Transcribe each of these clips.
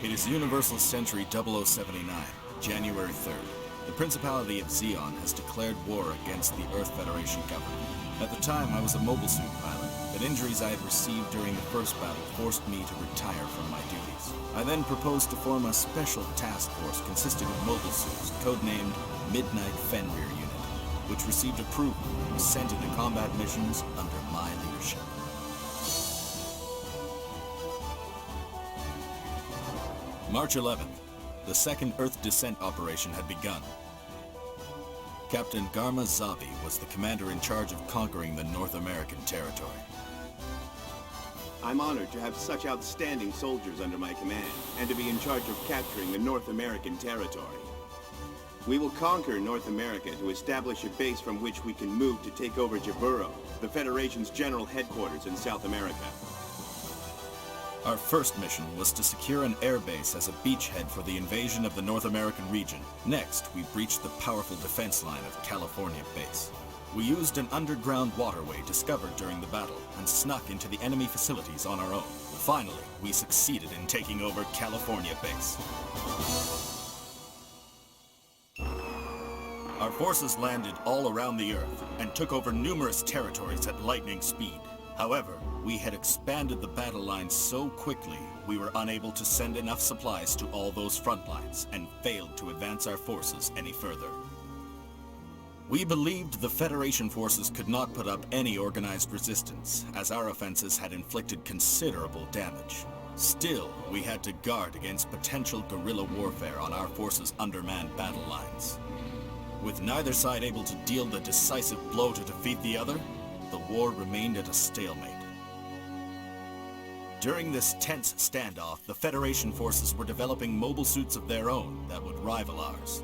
It is Universal Century 0079, January 3rd. The Principality of Zeon has declared war against the Earth Federation government. At the time, I was a mobile suit pilot, but injuries I had received during the first battle forced me to retire from my duties. I then proposed to form a special task force consisting of mobile suits, codenamed Midnight Fenrir Unit, which received approval and was sent into combat missions under my leadership. March 11th, the second Earth descent operation had begun. Captain Garma Zabi was the commander in charge of conquering the North American territory. I'm honored to have such outstanding soldiers under my command, and to be in charge of capturing the North American territory. We will conquer North America to establish a base from which we can move to take over Jaburo, the Federation's general headquarters in South America. Our first mission was to secure an airbase as a beachhead for the invasion of the North American region. Next, we breached the powerful defense line of California Base. We used an underground waterway discovered during the battle and snuck into the enemy facilities on our own. Finally, we succeeded in taking over California Base. Our forces landed all around the Earth and took over numerous territories at lightning speed. However, we had expanded the battle lines so quickly, we were unable to send enough supplies to all those front lines and failed to advance our forces any further. We believed the Federation forces could not put up any organized resistance, as our offenses had inflicted considerable damage. Still, we had to guard against potential guerrilla warfare on our forces' undermanned battle lines. With neither side able to deal the decisive blow to defeat the other, the war remained at a stalemate. During this tense standoff, the Federation forces were developing mobile suits of their own that would rival ours.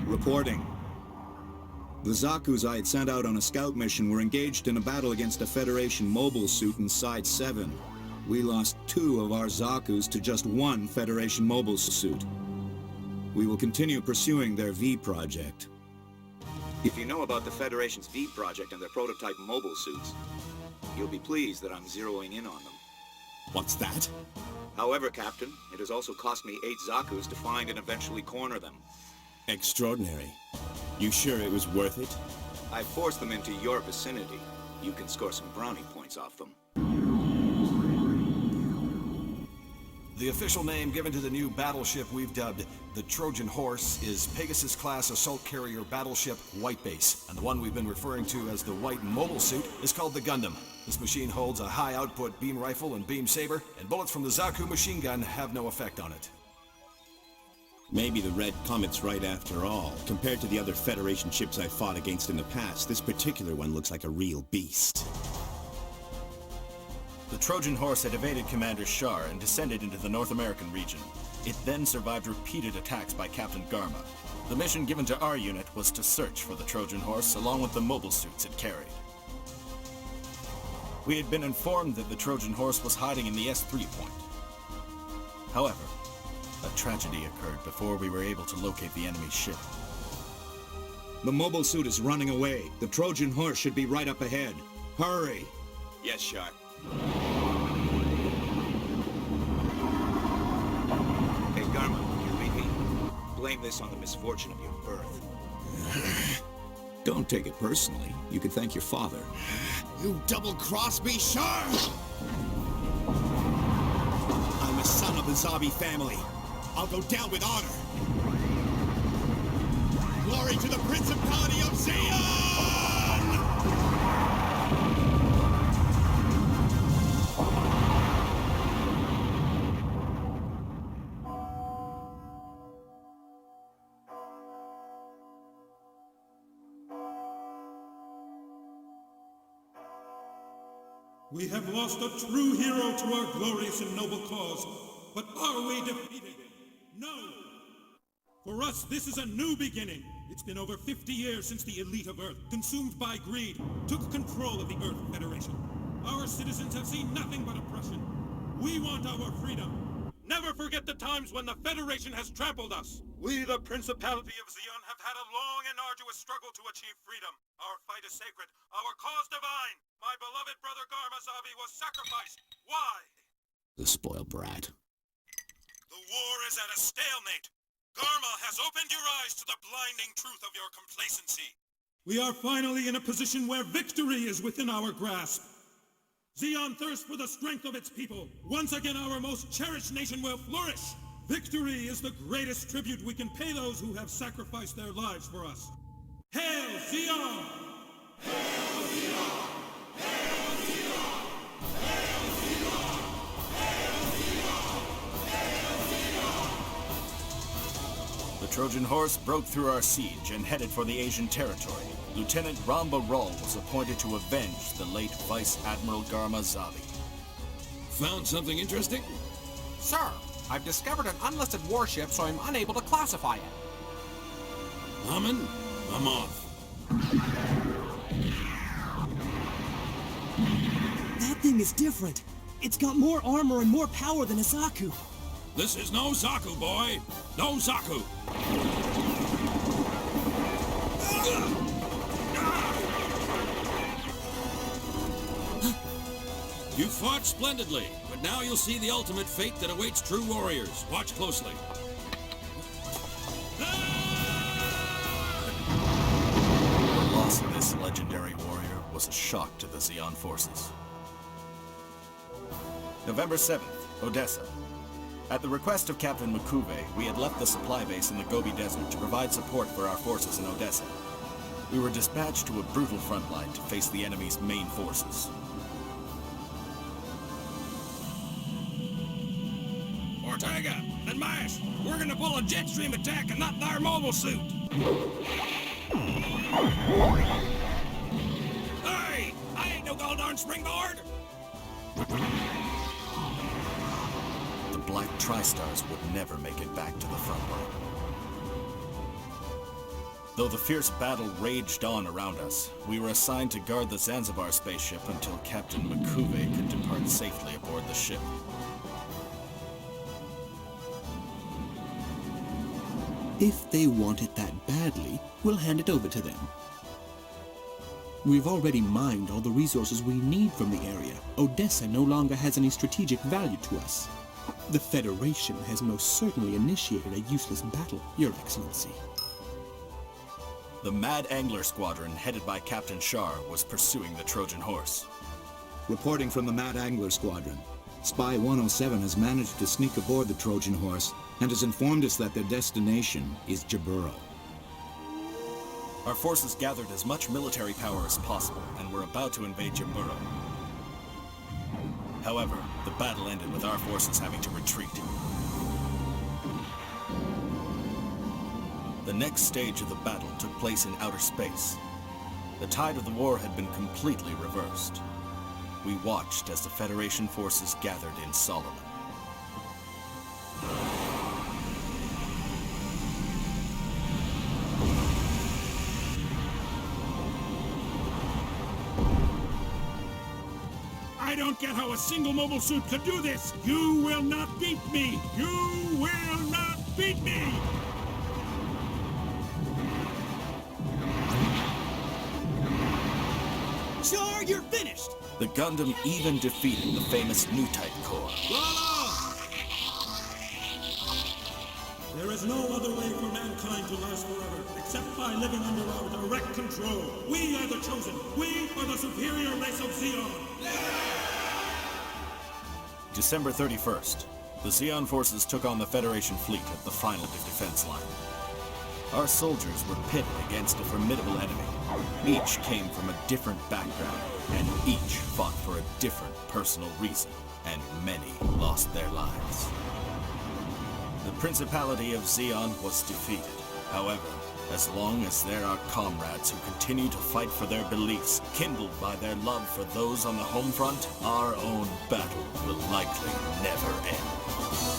Reporting. The Zaku's I had sent out on a scout mission were engaged in a battle against a Federation mobile suit in Side 7. We lost 2 of our Zaku's to just 1 Federation mobile suit. We will continue pursuing their V project. If you know about the Federation's V project and their prototype mobile suits, you'll be pleased that I'm zeroing in on them. What's that? However, Captain, it has also cost me 8 Zaku's to find and eventually corner them. Extraordinary. You sure it was worth it? I forced them into your vicinity. You can score some brownie points off them. The official name given to the new battleship we've dubbed the Trojan Horse is Pegasus-class assault carrier battleship White Base, and the one we've been referring to as the White Mobile Suit is called the Gundam. This machine holds a high-output beam rifle and beam saber, and bullets from the Zaku machine gun have no effect on it. Maybe the Red Comet's right after all. Compared to the other Federation ships I fought against in the past, this particular one looks like a real beast. The Trojan Horse had evaded Commander Shar and descended into the North American region. It then survived repeated attacks by Captain Garma. The mission given to our unit was to search for the Trojan Horse along with the mobile suits it carried. We had been informed that the Trojan Horse was hiding in the S3 point. However, a tragedy occurred before we were able to locate the enemy ship. The mobile suit is running away. The Trojan Horse should be right up ahead. Hurry! Yes, Shar. Hey, Garma, you read me? Blame this on the misfortune of your birth. Don't take it personally. You could thank your father. You double-crossed me, Shar! I'm a son of the Zabi family. I'll go down with honor. Glory to the Principality of Zeon! We have lost a true hero to our glorious and noble cause, but are we defeated? No! For us, this is a new beginning. It's been over 50 years since the elite of Earth, consumed by greed, took control of the Earth Federation. Our citizens have seen nothing but oppression. We want our freedom. Never forget the times when the Federation has trampled us. We, the Principality of Zeon, have had a long and arduous struggle to achieve freedom. Our fight is sacred, our cause divine. My beloved brother Garmazavi was sacrificed. Why? The spoiled brat. The war is at a stalemate. Garma has opened your eyes to the blinding truth of your complacency. We are finally in a position where victory is within our grasp. Zeon thirsts for the strength of its people. Once again, our most cherished nation will flourish. Victory is the greatest tribute we can pay those who have sacrificed their lives for us. Hail Zeon! Hail Zeon! Hail Zeon! Hail Zeon! Hail Zeon! Hail Zeon! The Trojan Horse broke through our siege and headed for the Asian territory. Lieutenant Ramba Ral was appointed to avenge the late Vice Admiral Garmazavi. Found something interesting? Sir, I've discovered an unlisted warship, so I'm unable to classify it. Amen? I'm off. That thing is different. It's got more armor and more power than a Zaku. This is no Zaku, boy. No Zaku. You fought splendidly, but now you'll see the ultimate fate that awaits true warriors. Watch closely. The loss of this legendary warrior was a shock to the Zeon forces. November 7th, Odessa. At the request of Captain Makuve, we had left the supply base in the Gobi Desert to provide support for our forces in Odessa. We were dispatched to a brutal front line to face the enemy's main forces. Ortega and Mash, we're gonna pull a jet stream attack and not in our mobile suit. Hey, I ain't no goddamn springboard. The Black Tri-Stars would never make it back to the front line. Though the fierce battle raged on around us, we were assigned to guard the Zanzibar spaceship until Captain Makuve could depart safely aboard the ship. If they want it that badly, we'll hand it over to them. We've already mined all the resources we need from the area. Odessa no longer has any strategic value to us. The Federation has most certainly initiated a useless battle, Your Excellency. The Mad Angler Squadron, headed by Captain Shar, was pursuing the Trojan Horse. Reporting from the Mad Angler Squadron. Spy 107 has managed to sneak aboard the Trojan Horse and has informed us that their destination is Jaburo. Our forces gathered as much military power as possible and were about to invade Jaburo. However, the battle ended with our forces having to retreat. The next stage of the battle took place in outer space. The tide of the war had been completely reversed. We watched as the Federation forces gathered in Solomon. I don't get how a single mobile suit could do this! You will not beat me! You will not beat me! Char, you're finished! The Gundam even defeated the famous New-Type Corps. There is no other way for mankind to last forever, except by living under our direct control. We are the chosen. We are the superior race of Zeon. December 31st, the Zeon forces took on the Federation fleet at the final defense line. Our soldiers were pitted against a formidable enemy. Each came from a different background, and each fought for a different personal reason, and many lost their lives. The Principality of Zeon was defeated. However, as long as there are comrades who continue to fight for their beliefs, kindled by their love for those on the home front, our own battle will likely never end.